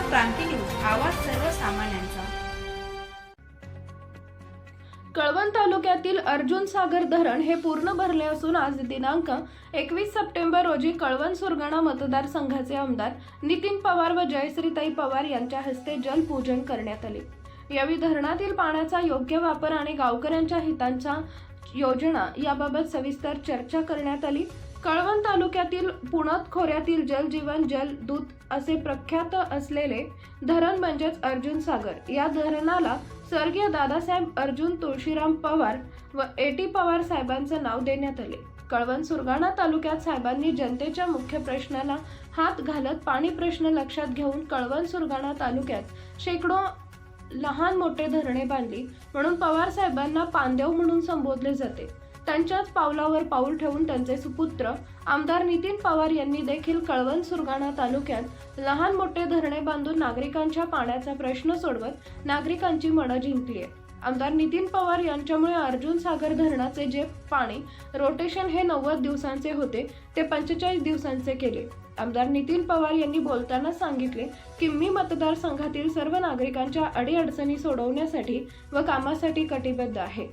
क्रांती news, आवाज सर्वसामान्यांचा। कळवण तालुक्यातील अर्जुन सागर धरण हे पूर्ण भरले असून आज दिनांक 21 सप्टेंबर रोजी कळवण सुरगाणा मतदारसंघाचे आमदार नितीन पवार व जयश्रीताई पवार यांच्या हस्ते जलपूजन करण्यात आले। यावेळी धरणातील पाण्याचा योग्य वापर आणि गावकऱ्यांच्या हितांच्या योजना याबाबत सविस्तर चर्चा करण्यात आली। कळवण तालुक्यातील पुणत खोऱ्यातील जलजीवन जलदूत असे प्रख्यात असलेले धरण म्हणजेच अर्जुन सागर, या धरणाला स्वर्गीय दादासाहेब अर्जुन तुळशीराम पवार व एटी पवार साहेबांचं नाव देण्यात आले। कळवण सुरगाणा तालुक्यात साहेबांनी जनतेच्या मुख्य प्रश्नाला हात घालत पाणी प्रश्न लक्षात घेऊन कळवण सुरगाणा तालुक्यात शेकडो लहान मोठे धरणे बांधली, म्हणून पवार साहेबांना पांदेव म्हणून संबोधले जाते। त्यांच्याच पावलावर पाऊल ठेवून त्यांचे सुपुत्र आमदार नितीन पवार यांनी देखील कळवण सुरगाणा तालुक्यात लहान मोठे धरणे बांधून नागरिकांच्या पाण्याचा प्रश्न सोडवत नागरिकांची मनं जिंकली आहे। आमदार नितीन पवार यांच्यामुळे अर्जुन सागर धरणाचे जे पाणी रोटेशन हे 90 दिवसांचे होते ते 45 दिवसांचे केले। आमदार नितीन पवार यांनी बोलताना सांगितले की मी मतदारसंघातील सर्व नागरिकांच्या अडीअडचणी सोडवण्यासाठी व कामासाठी कटिबद्ध आहे,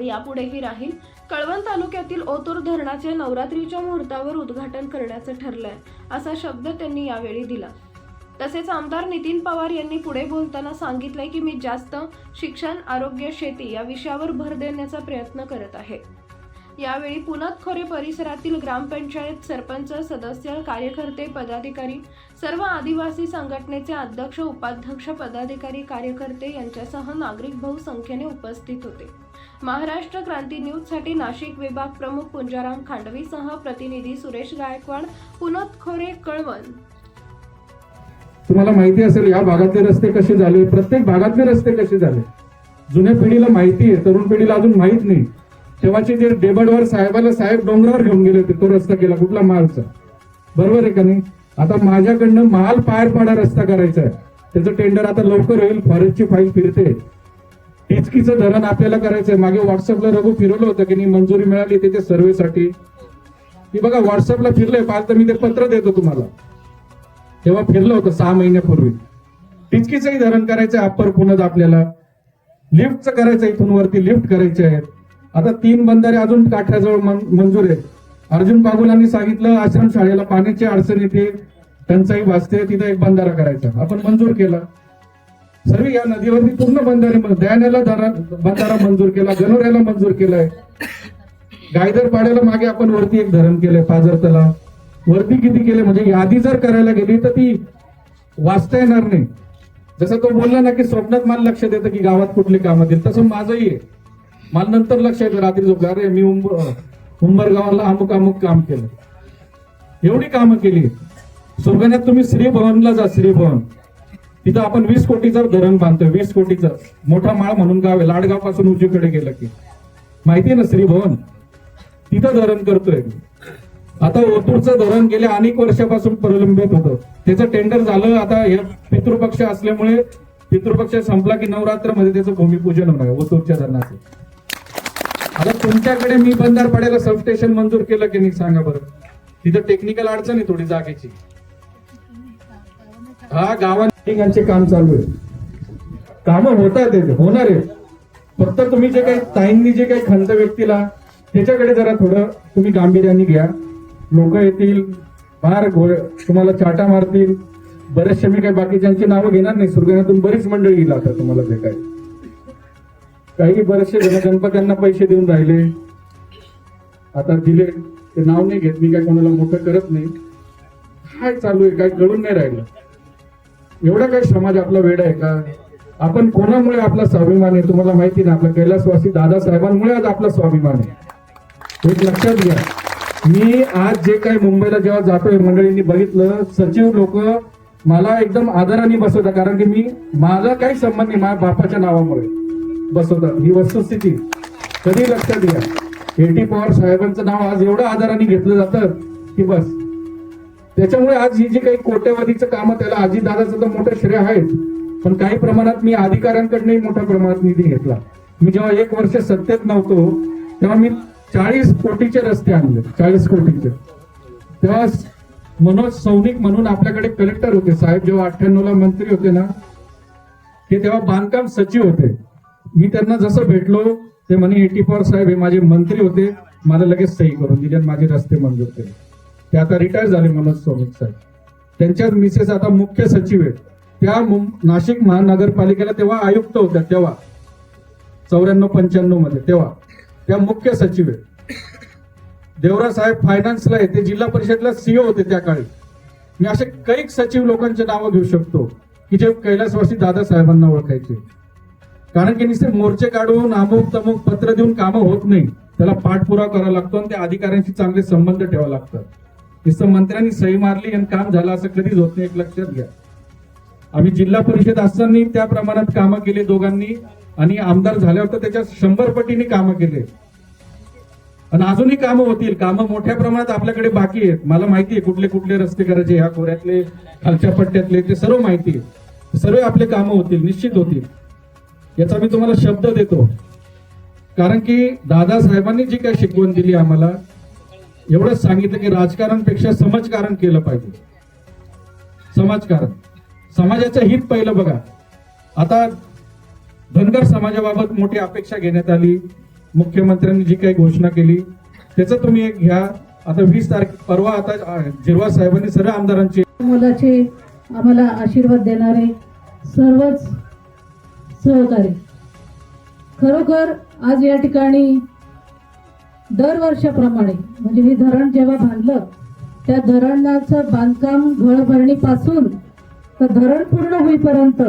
यापुढेही राहील। कळवण तालुक्यातील ओतूर धरणाचे नवरात्रीच्या मुहूर्तावर उद्घाटन करण्याचं ठरलंय, असा शब्द त्यांनी यावेळी दिला। तसेच आमदार नितीन पवार यांनी पुढे बोलताना सांगितले की मी जास्त शिक्षण, आरोग्य, शेती या विषयावर भर देण्याचा प्रयत्न करत आहे। यावेळी पुणत खोरे परिसरातील ग्रामपंचायत सरपंच, सदस्य, कार्यकर्ते, पदाधिकारी, सर्व आदिवासी संघटनेचे अध्यक्ष, उपाध्यक्ष, पदाधिकारी, कार्यकर्ते यांच्यासह नागरिक बहुसंख्येने उपस्थित होते। महाराष्ट्र क्रांती न्यूज साठी नाशिक विभाग प्रमुख पुंजाराम खांडवीसह प्रतिनिधी सुरेश गायकवाड, पुणत खोरे, कळवण। तुम्हाला माहिती असेल या भागातले रस्ते कसे झाले, प्रत्येक भागातले रस्ते कसे झाले, जुन्या पिढीला माहिती आहे, तरुण पिढीला अजून माहित नाही। तेव्हाचे जे डेबडवर साहेबाला साहेब डोंगरावर घेऊन गेले होते, तो रस्ता केला कुठला, महालचा, बरोबर आहे का नाही? आता माझ्याकडनं महाल पायरपाडा रस्ता करायचा आहे, त्याचं टेंडर आता लवकर होईल, फॉरेस्टची फाईल फिरते। टिचकीचं धरण आपल्याला करायचंय, मागे व्हॉट्सअपला रघु फिरवलं होतं की नाही, मंजुरी मिळाली त्याच्या सर्वेसाठी, की बघा व्हॉट्सअपला फिरलंय, पाच तर मी ते पत्र देतो तुम्हाला, तेव्हा फिरलं होतं 6 महिन्यापूर्वी। टिचकीचंही धरण करायचंय अप्पर पुणत, आपल्याला लिफ्टचं करायचं, इथून वरती लिफ्ट करायचे आहेत। आता 3 बंधारे अजून काठ्याजवळ मंजूर आहेत। अर्जुन बागुलांनी सांगितलं आश्रम शाळेला पाण्याची अडचण येते, टंचाई भासते, तिथे एक बंधारा करायचा, आपण मंजूर केला। सर्व या नदीवरती पूर्ण बंधारे, दयानेला बंधारा मंजूर केला, गणोऱ्याला मंजूर केलाय, गायदर पाड्याला मागे आपण वरती एक धरण केलंय, पाझर तलाव वरती किती केले, म्हणजे यादी जर करायला गेली तर ती वाचता येणार नाही। जसं तो बोलला ना की स्वप्नात मला लक्षात येतं की गावात कुठली कामं दिली, तसं माझंही आहे। मला नंतर लक्ष येतं रात्री झोपला, अरे मी उंबरगावाला अमुक अमुक काम केलं, एवढी कामं केली। सुरगाण्यात तुम्ही श्रीभवनला जा, श्रीभवन, तिथं आपण 20 कोटीचं धरण बांधतोय, 20 कोटीचं, मोठा माळ म्हणून गाव आहे, लाडगाव पासून उजवीकडे गेलं की माहितीये ना श्रीभवन, तिथं धरण करतोय। आता ओतूरचं धरण गेल्या अनेक वर्षापासून प्रलंबित होतं, त्याचं टेंडर झालं, आता हे पितृपक्ष असल्यामुळे पितृपक्ष संपला की नवरात्रमध्ये त्याचं भूमिपूजन होणार आहे ओतूरच्या धरणाचं। आता तुमच्याकडे मी बंधार पाड्याला सबस्टेशन मंजूर केलं की नाही सांगा बरं, तिथं टेक्निकल अडचण आहे थोडी जागेची, हा गावांचे काम चालू आहे, कामं होत आहेत, होणार आहे। फक्त तुम्ही जे काही ताईंनी जे काही खंत व्यक्तीला त्याच्याकडे जरा थोडं तुम्ही गांभीर्याने घ्या, लोक येतील फार तुम्हाला चाटा मारतील, बरेचसे मी काही बाकीच्यांची नावं घेणार नाही, सुरगाण्यातून बरीच मंडळी येईल आता तुम्हाला भेटाय, काही बरेचसे जण गणपत्यांना पैसे देऊन राहिले, आता दिले ते नाव नाही घेत मी, काय कोणाला मोठं करत नाही, काय चालू आहे काय कळून नाही राहिलं। एवढा काय समाज आपला वेड आहे का? आपण कोणामुळे आपला स्वाभिमान आहे तुम्हाला माहिती ना, आपल्या कैलासवासी दादासाहेबांमुळे आज आपला स्वाभिमान आहे, एक लक्षात घ्या। मी आज जे काही मुंबईला जेव्हा जातोय, मंडळींनी बघितलं, सचिव लोक मला एकदम आदराने बसवतात, कारण की मी माझा काही संबंध नाही, माझ्या बापाच्या नावामुळे बसवतात, ही वस्तुस्थिती कधी लक्षात घ्या। एटी पवार साहेबांचं नाव आज एवढं आदराने घेतलं जातं की बस, त्याच्यामुळे आज ही जी काही कोट्यवधीचं काम, त्याला अजितदादाचं तर मोठं श्रेय आहे, पण काही प्रमाणात मी अधिकाऱ्यांकडनंही मोठ्या प्रमाणात निधी घेतला। मी जेव्हा 1 वर्ष सत्तेत नव्हतो तेव्हा मी 40 कोटीचे रस्ते आणले, 40 कोटीचे, तेव्हा मनोज सौनिक म्हणून आपल्याकडे कलेक्टर होते साहेब, जेव्हा 98ला मंत्री होते ना, ते तेव्हा बांधकाम सचिव होते. मी त्यांना जसं भेटलो ते म्हणे 84 साहेब हे माझे मंत्री होते, मला लगेच सही करून दिली आणि माझे रस्ते मंजूर केले. ते आता रिटायर झाले मनोज सौनिक साहेब. त्यांच्याच मिसेस आता मुख्य सचिव आहेत. त्या नाशिक महानगरपालिकेला तेव्हा आयुक्त होत्या, तेव्हा 94-95 मध्ये, तेव्हा त्या मुख्य सचिव आहेत. देवरा साहेब फायनान्सला आहे, ते जिल्हा परिषदला सीओ होते त्या काळी. मी असे कैक सचिव लोकांचे नावं घेऊ शकतो की जे कैलासवासी दादासाहेबांना ओळखायचे. कारण की नुसते मोर्चे काढून अमुक तमुक पत्र देऊन कामं होत नाही, त्याला पाठपुरावा करावा लागतो आणि त्या अधिकाऱ्यांशी चांगले संबंध ठेवावे लागतात. नुसतं मंत्र्यांनी सही मारली आणि काम झालं असं कधीच होत नाही, एक लक्षात घ्या. आम्ही जिल्हा परिषद असताना त्या प्रमाणात कामं केले दोघांनी, आणि आमदार झाल्यावर तर त्याच्या 100 पटीने कामं केले, आणि अजूनही कामं होतील. कामं मोठ्या प्रमाणात आपल्याकडे बाकी आहेत. मला माहिती आहे कुठले कुठले रस्ते करायचे, ह्या खोऱ्यातले, खालच्या पट्ट्यातले, ते सर्व माहिती आहे. सर्व आपले कामं होतील, निश्चित होतील, याचा मी तुम्हाला शब्द देतो. कारण की दादासाहेबांनी जी काही शिकवण दिली आम्हाला, एवढंच सांगितलं की राजकारणपेक्षा समाजकारण केलं पाहिजे. समाजकारण, समाजाचं हित पहिलं बघा. आता धनगर समाजाबाबत मोठी अपेक्षा घेण्यात आली, मुख्यमंत्र्यांनी जी काही घोषणा केली त्याचं तुम्ही एक घ्या. आता 20 तारीख परवा आता जिरवा साहेबांनी सर्व आमदारांची मुलाचे आम्हाला आशीर्वाद देणारे सर्वच सहकारी, खरोखर आज या ठिकाणी दरवर्षाप्रमाणे म्हणजे हे धरण जेव्हा बांधलं त्या धरणाचं बांधकाम घळभरणीपासून तर धरण पूर्ण होईपर्यंत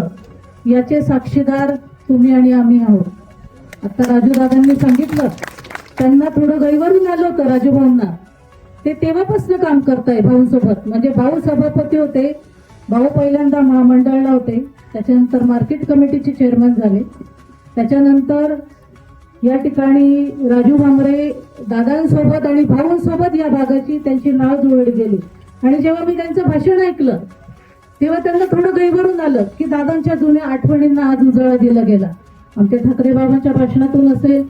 याचे साक्षीदार तुम्ही आणि आम्ही आहोत. आता राजूदादांनी सांगितलं, त्यांना थोडं गैरवरून आलं होतं राजूभाऊंना, ते तेव्हापासून काम करताय भाऊंसोबत. म्हणजे भाऊ सभापती होते, भाऊ पहिल्यांदा महामंडळाला होते, त्याच्यानंतर मार्केट कमिटीचे चेअरमन झाले, त्याच्यानंतर या ठिकाणी राजू भांगरे दादांसोबत आणि भाऊंसोबत या भागाची त्यांची नाव जुळली गेली. आणि जेव्हा मी त्यांचं भाषण ऐकलं तेव्हा त्यांना थोडं गैरवरून आलं की दादांच्या जुन्या आठवणींना आज उजाळा दिला गेला. आमच्या ठाकरे बाबांच्या भाषणातून असेल,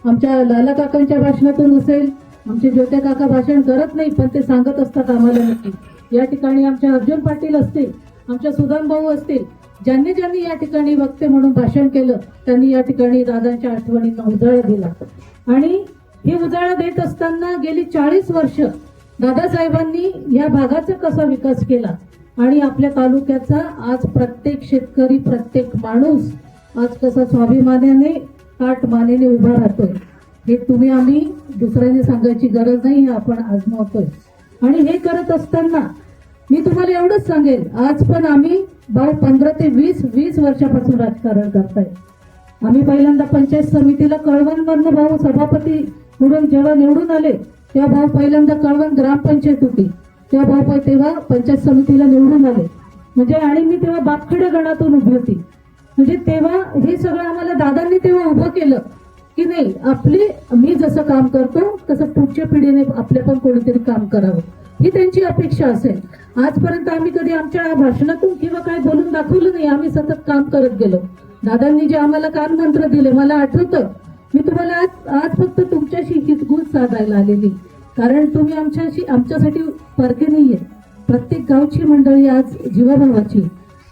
आमच्या लाला काकांच्या भाषणातून असेल, आमचे ज्योत्या काका भाषण करत नाही पण ते सांगत असतात आम्हाला नक्की. या ठिकाणी आमच्या अर्जुन पाटील असतील, आमच्या सुदाम भाऊ असतील, ज्यांनी ज्यांनी या ठिकाणी वक्ते म्हणून भाषण केलं त्यांनी या ठिकाणी दादांच्या आठवणींना उजाळा दिला. आणि हे उजाळा देत असताना गेली 40 वर्ष दादासाहेबांनी या भागाचा कसा विकास केला आणि आपल्या तालुक्याचा आज प्रत्येक शेतकरी, प्रत्येक माणूस आज कसा स्वाभिमानाने ताटमानेने उभा राहतोय, हे तुम्ही आम्ही दुसऱ्यांनी सांगायची गरज नाही, हे आपण आजमावतोय. आणि हे करत असताना मी तुम्हाला एवढंच सांगेल, आज पण आम्ही भाऊ 15 ते 20 वर्षापासून राजकारण करताय. आम्ही पहिल्यांदा पंचायत समितीला कळवणवरनं भाऊ सभापती म्हणून जेव्हा निवडून आले तेव्हा भाऊ पहिल्यांदा कळवण ग्रामपंचायत होती, तेव्हा पंचायत समितीला निवडून आले. म्हणजे आणि मी तेव्हा बापखेडे गणातून उभी होती. म्हणजे तेव्हा हे सगळं आम्हाला दादांनी तेव्हा उभं केलं की नाही, मी जसं काम करतो तसं पुढच्या पिढीने आपल्या पण कोणीतरी काम करावं, ही त्यांची अपेक्षा असेल. आजपर्यंत आम्ही कधी आमच्या भाषणातून किंवा काय बोलून दाखवलं नाही, आम्ही सतत काम करत गेलो. दादांनी जे आम्हाला कानमंत्र दिले मला आठवतं, मी तुम्हाला आज फक्त तुमच्याशी हितगुज साधायला आलेली, कारण तुम्ही आमच्यासाठी परके नाहीये. प्रत्येक गावची मंडळी आज जीवाभावाची,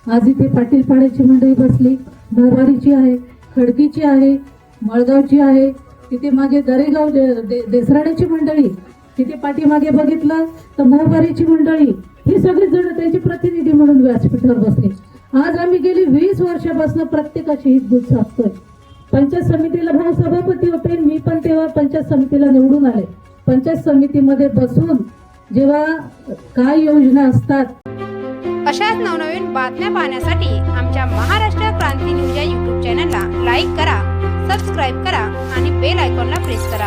आज इथे पाटील पाड्याची मंडळी बसली, मोहवारीची आहे, खडकीची आहे, मळगावची आहे, तिथे मागे दरेगाव देसराण्याची मंडळी, तिथे पाठीमागे बघितलं तर मोहवारीची मंडळी, ही सगळी जण त्यांचे प्रतिनिधी म्हणून व्यासपीठावर बसले. आज आम्ही गेली 20 वर्षापासून प्रत्येकाची हितगुज साधतोय. पंचायत समितीला भाऊ सभापती होते, मी पण तेव्हा पंचायत समितीला निवडून आले. पंचायत समितीमध्ये बसून जेव्हा काय योजना असतात अशाच नवनवीन बातम्या पाहण्यासाठी आमच्या महाराष्ट्र क्रांती न्यूज या YouTube चॅनलला लाईक करा, सबस्क्राईब करा आणि बेल आयकॉनला प्रेस करा.